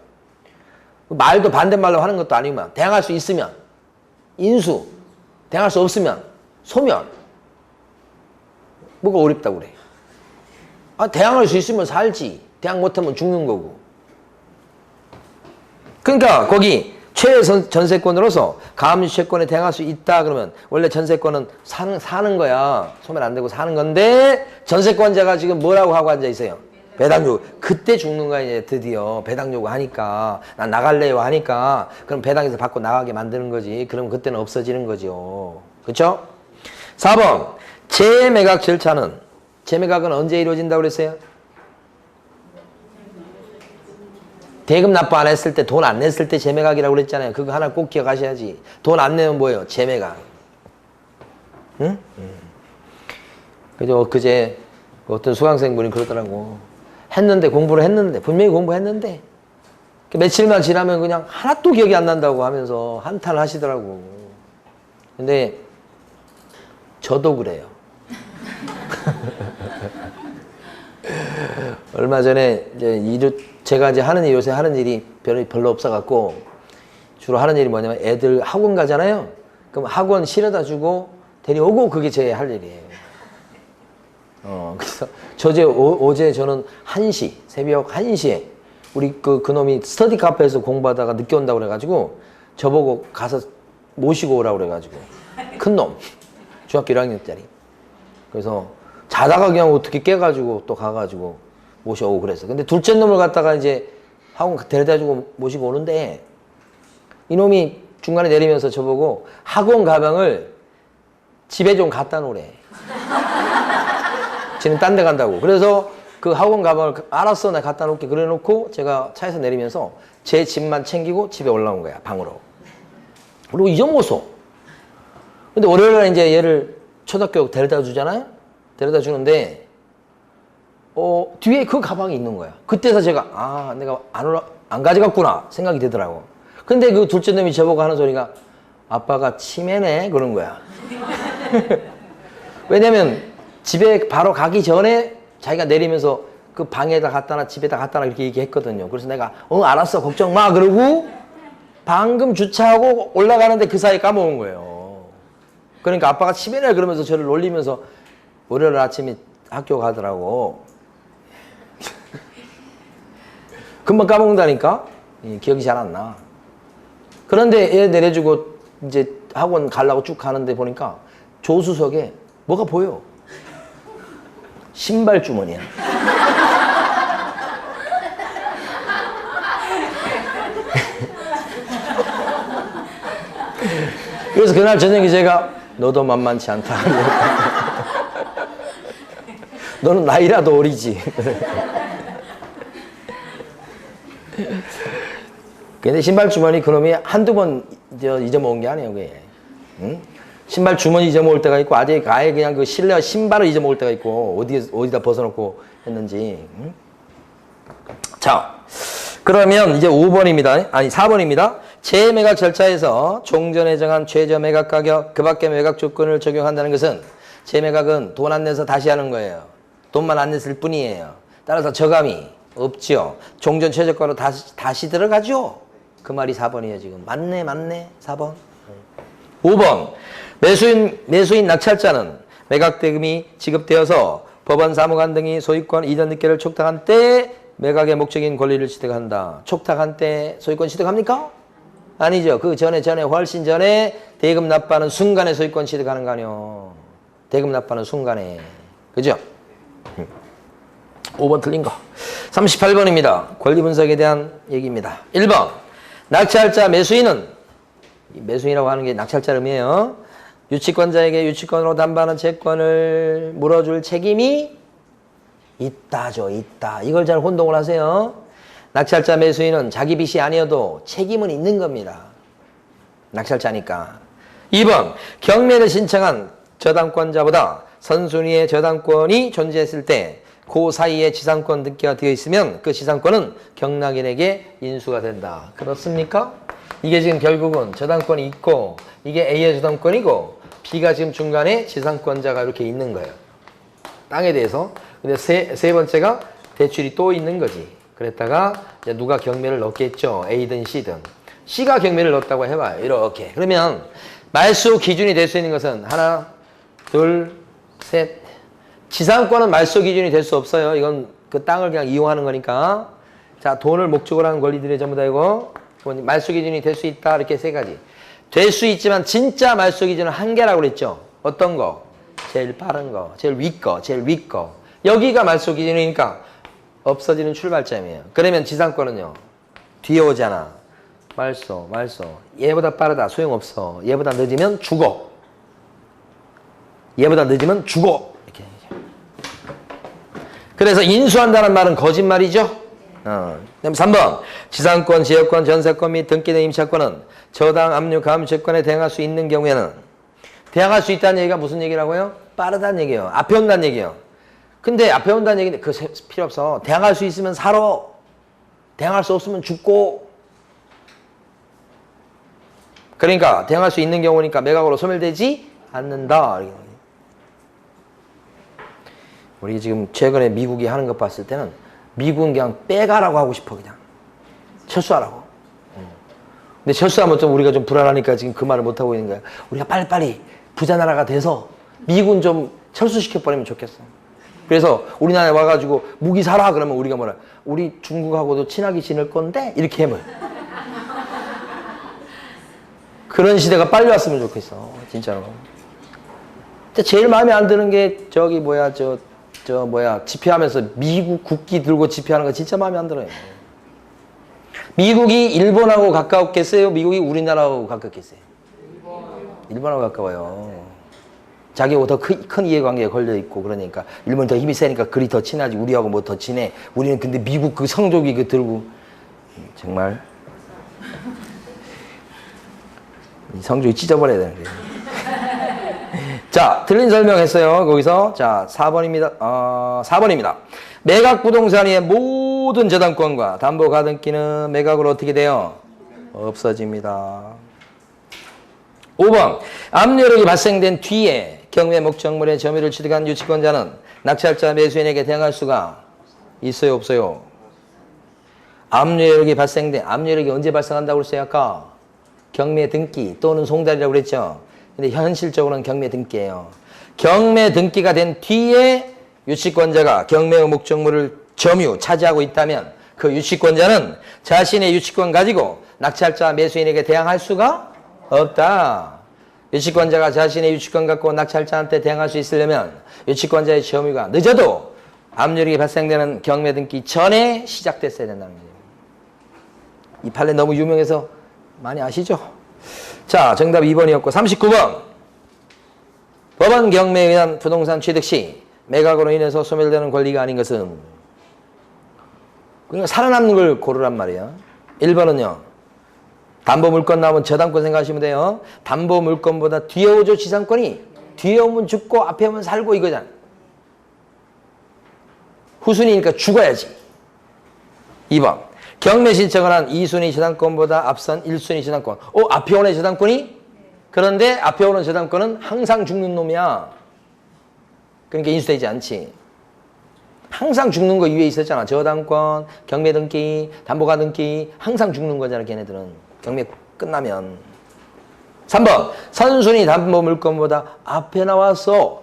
말도 반대말로 하는 것도 아니구만. 대항할 수 있으면 인수. 대항할 수 없으면 소멸. 뭐가 어렵다고 그래? 대항할 수 있으면 살지. 대항 못하면 죽는 거고. 그러니까 거기 최전세권으로서 가압류채권에 대항할 수 있다 그러면 원래 전세권은 사는 거야. 소멸 안 되고 사는 건데 전세권자가 지금 뭐라고 하고 앉아 있어요? 배당 요구. 그때 죽는 거야 이제 드디어. 배당 요구 하니까 난 나갈래요 하니까 그럼 배당에서 받고 나가게 만드는 거지. 그럼 그때는 없어지는 거죠. 그렇죠? 4번 재매각 절차는, 재매각은 언제 이루어진다고 그랬어요? 대금 납부 안 했을 때, 돈 안 냈을 때 재매각이라고 그랬잖아요. 그거 하나 꼭 기억하셔야지. 돈 안 내면 뭐예요? 재매각. 응? 그죠? 그제 어떤 수강생분이 그러더라고. 했는데, 공부를 했는데, 분명히 공부했는데, 며칠만 지나면 그냥 하나도 기억이 안 난다고 하면서 한탄을 하시더라고. 근데, 저도 그래요. 얼마 전에 이제 제가 이제 요새 하는 일이 별로 없어갖고 주로 하는 일이 뭐냐면 애들 학원 가잖아요. 그럼 학원 실어다 주고 데려오고 그게 제 할 일이에요. 그래서 어제 저는 1시, 새벽 1시에 우리 그놈이 스터디 카페에서 공부하다가 늦게 온다고 그래가지고 저보고 가서 모시고 오라고 그래가지고 큰 놈, 중학교 1학년짜리. 그래서 자다가 그냥 어떻게 깨가지고 또 가가지고 모셔오고 그랬어. 근데 둘째 놈을 갖다가 이제 학원 데려다주고 모시고 오는데 이놈이 중간에 내리면서 저보고 학원 가방을 집에 좀 갖다 놓으래. 지금 딴 데 간다고. 그래서 그 학원 가방을 알았어, 나 갖다 놓을게. 그래 놓고 제가 차에서 내리면서 제 집만 챙기고 집에 올라온 거야, 방으로. 그리고 잊어먹었어. 근데 월요일날 이제 얘를 초등학교 데려다 주잖아요? 데려다 주는데, 뒤에 그 가방이 있는 거야. 그때서 제가, 내가 안 가져갔구나 생각이 되더라고. 근데 그 둘째 놈이 저보고 하는 소리가, 아빠가 치매네? 그런 거야. 왜냐면 집에 바로 가기 전에 자기가 내리면서 그 방에다 갖다 놔, 집에다 갖다 놔 이렇게 얘기했거든요. 그래서 내가, 알았어, 걱정 마. 그러고 방금 주차하고 올라가는데 그 사이에 까먹은 거예요. 그러니까 아빠가 치매네 그러면서 저를 놀리면서 월요일 아침에 학교 가더라고. 금방 까먹는다니까? 기억이 잘 안 나. 그런데 얘 내려주고 이제 학원 가려고 쭉 가는데 보니까 조수석에 뭐가 보여. 신발 주머니야. 그래서 그날 저녁에 제가 너도 만만치 않다. 너는 나이라도 어리지. 근데 신발 주머니 그놈이 한두 번 잊어먹은 게 아니에요, 그게. 응? 신발 주머니 잊어먹을 때가 있고, 아예 그냥 그 실내 신발을 잊어먹을 때가 있고, 어디다 벗어놓고 했는지. 응? 자, 그러면 이제 5번입니다. 아니, 4번입니다. 재매각 절차에서 종전에 정한 최저 매각 가격, 그 밖의 매각 조건을 적용한다는 것은 재매각은 돈 안 내서 다시 하는 거예요. 돈만 안 냈을 뿐이에요. 따라서 저감이 없죠. 종전 최저가로 다시 들어가죠. 그 말이 4번이에요, 지금. 맞네, 4번. 5번. 매수인 낙찰자는 매각대금이 지급되어서 법원 사무관 등이 소유권 이전 득계를 촉탁한 때 매각의 목적인 권리를 취득한다. 촉탁한 때 소유권 취득합니까? 아니죠. 그 전에 훨씬 전에 대금 납부하는 순간에 소유권 취득하는 거 아니요. 대금 납부하는 순간에. 그죠? 5번 틀린 거. 38번입니다. 권리 분석에 대한 얘기입니다. 1번. 낙찰자 매수인은, 매수인이라고 하는 게 낙찰자 의미예요. 유치권자에게 유치권으로 담보하는 채권을 물어줄 책임이 있다죠. 있다. 이걸 잘 혼동을 하세요. 낙찰자 매수인은 자기 빚이 아니어도 책임은 있는 겁니다. 낙찰자니까. 2번. 경매를 신청한 저당권자보다 선순위의 저당권이 존재했을 때 그 사이에 지상권 등기가 되어 있으면 그 지상권은 경락인에게 인수가 된다. 그렇습니까? 이게 지금 결국은 저당권이 있고 이게 A의 저당권이고 B가 지금 중간에 지상권자가 이렇게 있는 거예요. 땅에 대해서. 근데 세 번째가 대출이 또 있는 거지. 그랬다가 이제 누가 경매를 넣겠죠. A든 C든. C가 경매를 넣었다고 해봐요. 이렇게. 그러면 말소 기준이 될 수 있는 것은 하나, 둘, 셋. 지상권은 말소 기준이 될 수 없어요. 이건 그 땅을 그냥 이용하는 거니까. 자, 돈을 목적으로 하는 권리들이 전부 다 이거. 말소 기준이 될 수 있다. 이렇게 세 가지. 될 수 있지만 진짜 말소 기준은 한 개라고 그랬죠. 어떤 거? 제일 빠른 거, 제일 위 거, 제일 위 거. 여기가 말소 기준이니까 없어지는 출발점이에요. 그러면 지상권은요. 뒤에 오잖아. 말소. 얘보다 빠르다. 소용없어. 얘보다 늦으면 죽어. 얘보다 늦으면 죽어. 이렇게. 그래서 인수한다는 말은 거짓말이죠. 그다음 3번. 지상권, 지역권, 전세권 및 등기 등 임차권은 저당, 압류, 감유채권에 대항할 수 있는 경우에는 대항할 수 있다는 얘기가 무슨 얘기라고요? 빠르다는 얘기예요. 앞에 온다는 얘기예요. 근데 앞에 온다는 얘기인데 그거 필요 없어. 대항할 수 있으면 살아. 대항할 수 없으면 죽고. 그러니까 대항할 수 있는 경우니까 매각으로 소멸되지 않는다. 우리 지금 최근에 미국이 하는 것 봤을 때는 미국은 그냥 빼가라고 하고 싶어. 그냥 철수하라고. 근데 철수하면 좀 우리가 좀 불안하니까 지금 그 말을 못하고 있는 거야. 우리가 빨리빨리 부자 나라가 돼서 미군 좀 철수시켜버리면 좋겠어. 그래서 우리나라에 와가지고 무기 사라 그러면 우리가 뭐라, 우리 중국하고도 친하게 지낼 건데 이렇게 해면 그런 시대가 빨리 왔으면 좋겠어. 진짜로. 근데 제일 마음에 안 드는 게 저기 뭐야 집회하면서 미국 국기 들고 집회하는 거 진짜 마음에 안 들어요. 미국이 일본하고 가까웠겠어요? 미국이 우리나라하고 가깝겠어요? 일본하고 가까워요. 자기하고 더 큰 이해관계에 걸려있고 그러니까 일본이 더 힘이 세니까 그리 더 친하지. 우리하고 뭐 더 친해. 우리는 근데 미국 그 성조기 그 들고 정말 이 성조기 찢어버려야 되는데. 자, 틀린 설명했어요. 거기서. 자, 4번입니다. 4번입니다. 매각 부동산의 모든 저당권과 담보 가등기는 매각으로 어떻게 돼요? 없어집니다. 5번. 압류력이 발생된 뒤에 경매 목적물의 점유를 취득한 유치권자는 낙찰자 매수인에게 대항할 수가 있어요, 없어요? 압류력이 발생된, 압류력이 언제 발생한다고 그랬어요, 아까? 경매 등기 또는 송달이라고 그랬죠? 근데 현실적으로는 경매 등기예요. 경매 등기가 된 뒤에 유치권자가 경매의 목적물을 점유, 차지하고 있다면 그 유치권자는 자신의 유치권 가지고 낙찰자 매수인에게 대항할 수가 없다. 유치권자가 자신의 유치권 갖고 낙찰자한테 대항할 수 있으려면 유치권자의 점유가 늦어도 압류력이 발생되는 경매 등기 전에 시작됐어야 된다는 거예요. 이 판례 너무 유명해서 많이 아시죠? 자, 정답 2번이었고 39번. 법원 경매에 의한 부동산 취득 시 매각으로 인해서 소멸되는 권리가 아닌 것은, 그러니까 살아남는 걸 고르란 말이에요. 1번은요. 담보 물건 나오면 저당권 생각하시면 돼요. 담보 물건보다 뒤에 오죠, 지상권이. 뒤에 오면 죽고 앞에 오면 살고 이거잖아. 후순위니까 죽어야지. 2번. 경매 신청을 한 2순위 저당권보다 앞선 1순위 저당권. 앞에 오는 저당권이? 그런데 앞에 오는 저당권은 항상 죽는 놈이야. 그러니까 인수되지 않지. 항상 죽는 거 위에 있었잖아. 저당권, 경매 등기, 담보가 등기. 항상 죽는 거잖아, 걔네들은. 경매 끝나면. 3번. 선순위 담보 물건보다 앞에 나왔어.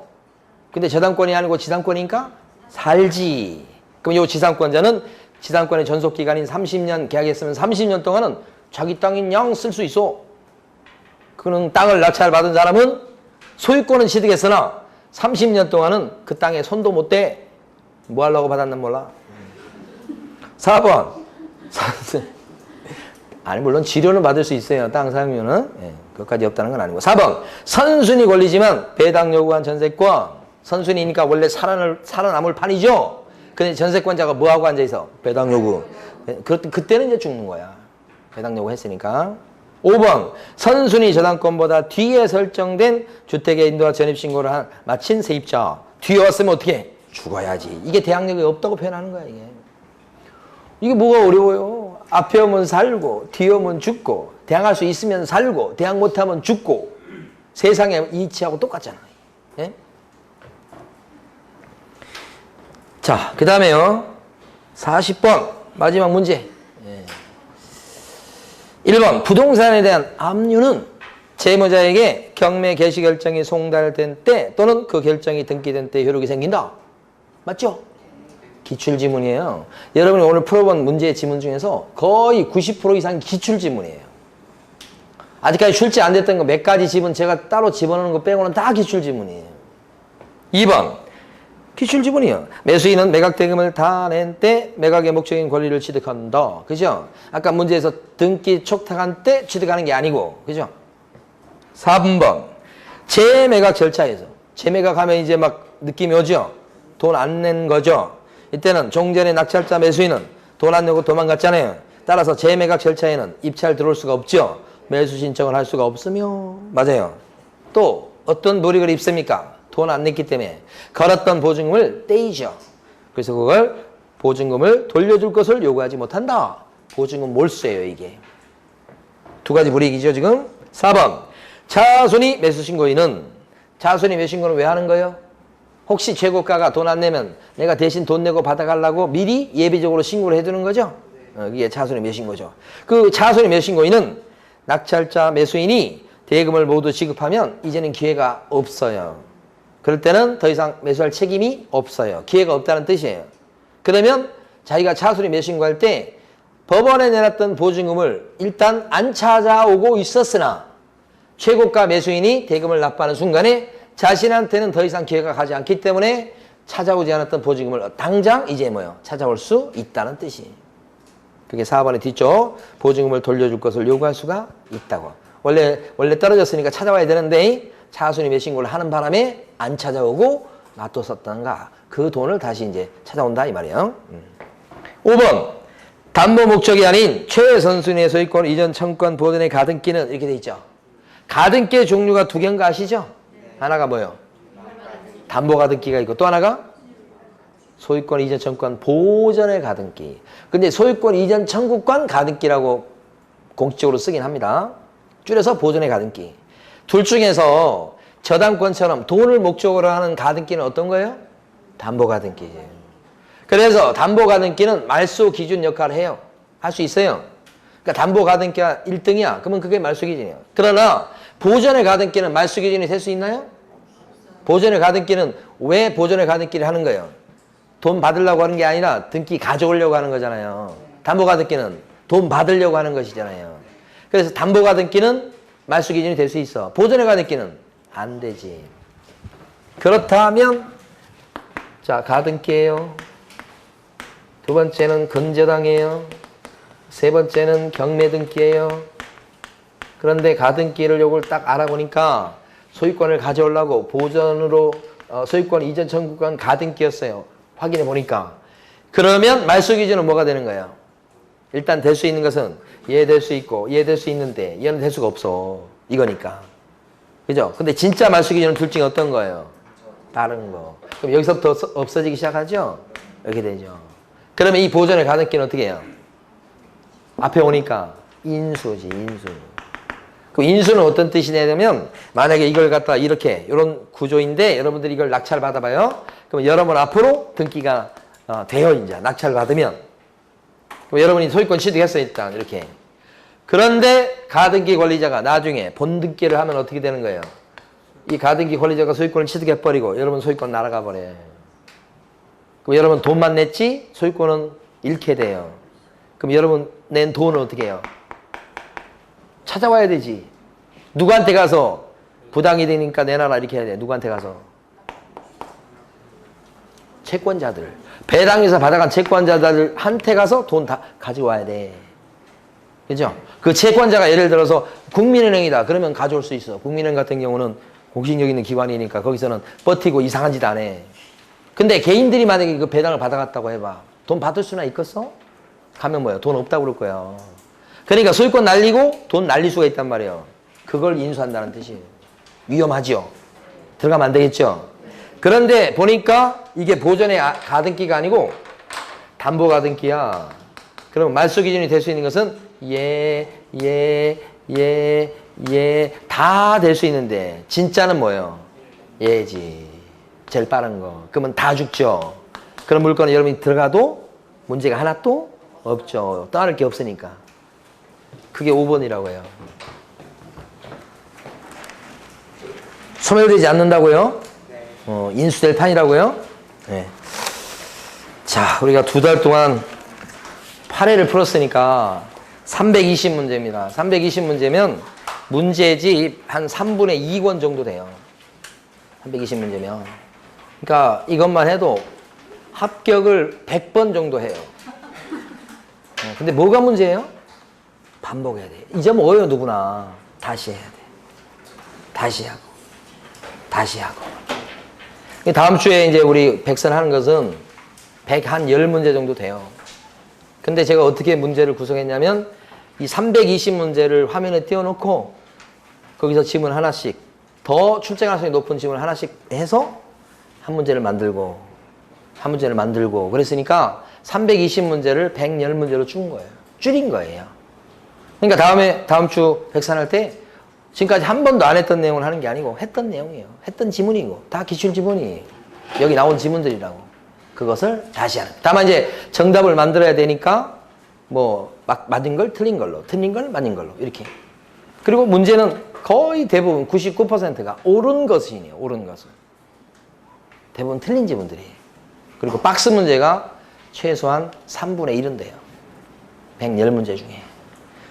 근데 저당권이 아니고 지상권이니까 살지. 그럼 이 지상권자는 지상권의 전속기간인 30년 계약했으면 30년 동안은 자기 땅인 양 쓸 수 있어. 그는 땅을 낙찰받은 사람은 소유권은 취득했으나 30년 동안은 그 땅에 손도 못 대. 뭐 하려고 받았나 몰라. 4번. 아니 물론 지료는 받을 수 있어요. 땅 사용료는. 그것까지 없다는 건 아니고. 4번. 선순위 권리지만 배당 요구한 전세권. 선순위니까 원래 살아남을 판이죠. 근데 전세권자가 뭐하고 앉아있어? 배당 요구. 그때는 이제 죽는 거야. 배당 요구 했으니까. 5번. 선순위 저당권보다 뒤에 설정된 주택의 인도와 전입신고를 마친 세입자. 뒤에 왔으면 어떻게 해? 죽어야지. 이게 대항력이 없다고 표현하는 거야, 이게. 이게 뭐가 어려워요? 앞에 오면 살고, 뒤에 오면 죽고, 대항할 수 있으면 살고, 대항 못하면 죽고. 세상의 이치하고 똑같잖아요. 예? 자, 그 다음에요. 40번. 마지막 문제. 1번. 부동산에 대한 압류는 채무자에게 경매 개시 결정이 송달된 때 또는 그 결정이 등기된 때 효력이 생긴다. 맞죠? 기출지문이에요. 여러분이 오늘 풀어본 문제의 지문 중에서 거의 90% 이상이 기출지문이에요. 아직까지 출제 안 됐던 거 몇 가지 지문 제가 따로 집어넣는 거 빼고는 다 기출지문이에요. 2번. 기출지문이요. 매수인은 매각 대금을 다 낸 때 매각의 목적인 권리를 취득한다. 그죠? 아까 문제에서 등기 촉탁한 때 취득하는 게 아니고. 그죠? 3번. 재매각 절차에서. 재매각하면 이제 막 느낌이 오죠? 돈 안 낸 거죠? 이때는 종전의 낙찰자 매수인은 돈 안 내고 도망갔잖아요. 따라서 재매각 절차에는 입찰 들어올 수가 없죠. 매수 신청을 할 수가 없으며. 맞아요. 또 어떤 노력을 입습니까? 돈 안 냈기 때문에 걸었던 보증금을 떼이죠. 그래서 그걸 보증금을 돌려줄 것을 요구하지 못한다. 보증금 몰수예요, 이게. 두 가지 불이익이죠, 지금. 4번. 차손이 매수신고인은, 차손이 매수신고는 왜 하는 거예요? 혹시 최고가가 돈 안 내면 내가 대신 돈 내고 받아가려고 미리 예비적으로 신고를 해두는 거죠? 이게 차손이 매수신고죠. 그 차손이 매수신고인은 낙찰자 매수인이 대금을 모두 지급하면 이제는 기회가 없어요. 그럴 때는 더 이상 매수할 책임이 없어요. 기회가 없다는 뜻이에요. 그러면 자기가 차손이 매수신고할 때 법원에 내놨던 보증금을 일단 안 찾아오고 있었으나 최고가 매수인이 대금을 납부하는 순간에 자신한테는 더 이상 기회가 가지 않기 때문에 찾아오지 않았던 보증금을 당장 이제 뭐요? 찾아올 수 있다는 뜻이에요. 그게 4번의 뒤쪽 보증금을 돌려줄 것을 요구할 수가 있다고. 원래 떨어졌으니까 찾아와야 되는데 차손이 매수신고를 하는 바람에 안 찾아오고 놔뒀었던가. 그 돈을 다시 이제 찾아온다 이 말이에요. 5번. 담보 목적이 아닌 최선순위의 소유권 이전 청구권 보존의 가등기는 이렇게 돼 있죠. 가등기의 종류가 두 개인 거 아시죠? 하나가 뭐예요? 담보 가등기가 있고 또 하나가 소유권 이전 청구권 보존의 가등기. 근데 소유권 이전 청구권 가등기라고 공식적으로 쓰긴 합니다. 줄여서 보존의 가등기. 둘 중에서 저당권처럼 돈을 목적으로 하는 가등기는 어떤 거예요? 담보 가등기죠. 그래서 담보 가등기는 말소 기준 역할을 해요. 할 수 있어요. 그러니까 담보 가등기가 1등이야. 그러면 그게 말소 기준이에요. 그러나 보존의 가등기는 말소 기준이 될 수 있나요? 보존의 가등기는 왜 보존의 가등기를 하는 거예요? 돈 받으려고 하는 게 아니라 등기 가져오려고 하는 거잖아요. 담보 가등기는 돈 받으려고 하는 것이잖아요. 그래서 담보 가등기는 말소 기준이 될 수 있어. 보존의 가등기는 안 되지. 그렇다면 자, 가등기예요. 두 번째는 근저당이에요. 세 번째는 경매등기예요. 그런데 가등기를 요걸 딱 알아보니까 소유권을 가져오려고 보전으로 소유권 이전 청구권 가등기였어요. 확인해 보니까. 그러면 말소 기준은 뭐가 되는 거예요? 일단 될 수 있는 것은 얘 될 수 있고 얘 될 수 있는데 얘는 될 수가 없어. 이거니까. 그죠? 근데 진짜 말소 기준은 둘 중에 어떤 거예요? 다른 거. 그럼 여기서부터 없어지기 시작하죠? 이렇게 되죠. 그러면 이 보존의 가등기는 어떻게 해요? 앞에 오니까 인수지, 인수. 그 인수는 어떤 뜻이 되냐면 만약에 이걸 갖다 이렇게 이런 구조인데 여러분들이 이걸 낙찰 받아봐요. 그럼 여러분 앞으로 등기가 돼요. 이제 낙찰 받으면. 그럼 여러분이 소유권 취득했어요. 일단 이렇게. 그런데 가등기 권리자가 나중에 본등기를 하면 어떻게 되는 거예요? 이 가등기 권리자가 소유권을 취득해버리고 여러분 소유권 날아가 버려요. 그럼 여러분 돈만 냈지 소유권은 잃게 돼요. 그럼 여러분 낸 돈을 어떻게 해요? 찾아와야 되지. 누구한테 가서 부당이 되니까 내놔라 이렇게 해야 돼. 누구한테 가서? 채권자들. 배당에서 받아간 채권자들한테 가서 돈 다 가져와야 돼. 그죠? 그 채권자가 예를 들어서 국민은행이다. 그러면 가져올 수 있어. 국민은행 같은 경우는 공신력 있는 기관이니까 거기서는 버티고 이상한 짓 안 해. 근데 개인들이 만약에 그 배당을 받아갔다고 해봐. 돈 받을 수나 있겠어? 가면 뭐야? 돈 없다고 그럴 거야. 그러니까 소유권 날리고 돈 날릴 수가 있단 말이에요. 그걸 인수한다는 뜻이에요. 위험하죠? 들어가면 안 되겠죠? 그런데 보니까 이게 보존의 가등기가 아니고 담보 가등기야. 그럼 말소 기준이 될 수 있는 것은 다 될 수 있는데 진짜는 뭐예요? 얘지. 제일 빠른 거. 그러면 다 죽죠. 그런 물건에 여러분이 들어가도 문제가 하나도 없죠. 떠날 게 없으니까. 그게 5번이라고 해요. 소멸되지 않는다고요? 인수될 판이라고요? 네. 자, 우리가 2달 동안 8회를 풀었으니까 320문제입니다. 320문제면 문제집 한 3분의 2권 정도 돼요. 320문제면. 그러니까 이것만 해도 합격을 100번 정도 해요. 근데 뭐가 문제예요? 반복해야 돼. 잊어먹어요, 누구나. 다시 해야 돼. 다시 하고. 다시 하고. 다음 주에 이제 우리 백선 하는 것은 110문제 정도 돼요. 근데 제가 어떻게 문제를 구성했냐면 이 320문제를 화면에 띄워놓고 거기서 지문 하나씩 더 출제 가능성이 높은 지문을 하나씩 해서 한 문제를 만들고 한 문제를 만들고 그랬으니까 320문제를 110문제로 줄인 거예요. 줄인 거예요. 그러니까 다음 주 백산할 때 지금까지 한 번도 안 했던 내용을 하는 게 아니고 했던 내용이에요. 했던 지문이고 다 기출 지문이 여기 나온 지문들이라고. 그것을 다시 하는. 다만 이제 정답을 만들어야 되니까 뭐 맞은 걸 틀린 걸로, 틀린 걸 맞은 걸로 이렇게. 그리고 문제는 거의 대부분 99%가 옳은 것이네요. 옳은 것은. 대부분 틀린 지문들이에요. 그리고 박스 문제가 최소한 3분의 1은 돼요. 110문제 중에.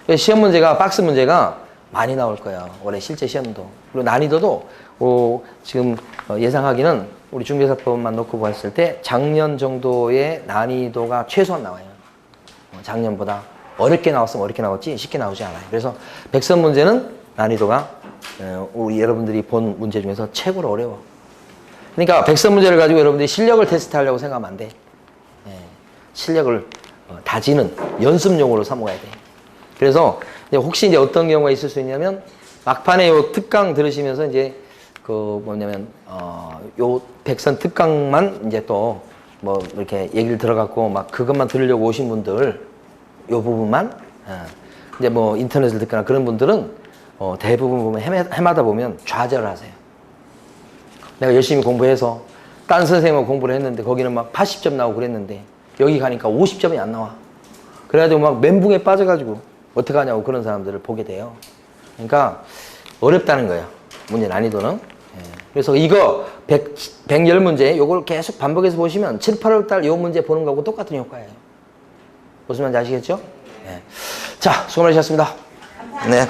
그래서 시험 문제가 박스 문제가 많이 나올 거예요. 올해 실제 시험도. 그리고 난이도도 지금 예상하기는 우리 중개사법만 놓고 봤을 때 작년 정도의 난이도가 최소한 나와요. 작년보다 어렵게 나왔으면 어렵게 나왔지 쉽게 나오지 않아요. 그래서 백선 문제는 난이도가 우리 여러분들이 본 문제 중에서 최고로 어려워. 그러니까 백선 문제를 가지고 여러분들이 실력을 테스트하려고 생각하면 안 돼. 실력을 다지는 연습용으로 삼아야 돼. 그래서 혹시 이제 어떤 경우가 있을 수 있냐면 막판에 요 특강 들으시면서 이제 그 뭐냐면 요 백선 특강만 이제 또 뭐 이렇게 얘기를 들어갖고 막 그것만 들으려고 오신 분들 요 부분만 이제 뭐 인터넷을 듣거나 그런 분들은 대부분 보면 해마다 보면 좌절을 하세요. 내가 열심히 공부해서 딴 선생님하고 공부를 했는데 거기는 막 80점 나오고 그랬는데 여기 가니까 50점이 안 나와. 그래가지고 막 멘붕에 빠져가지고 어떡하냐고 그런 사람들을 보게 돼요. 그러니까 어렵다는 거예요. 문제 난이도는. 그래서 이거 110문제 요걸 계속 반복해서 보시면 7, 8월 달 요 문제 보는 거하고 똑같은 효과예요. 무슨 말인지 아시겠죠? 자, 수고 많으셨습니다. 네.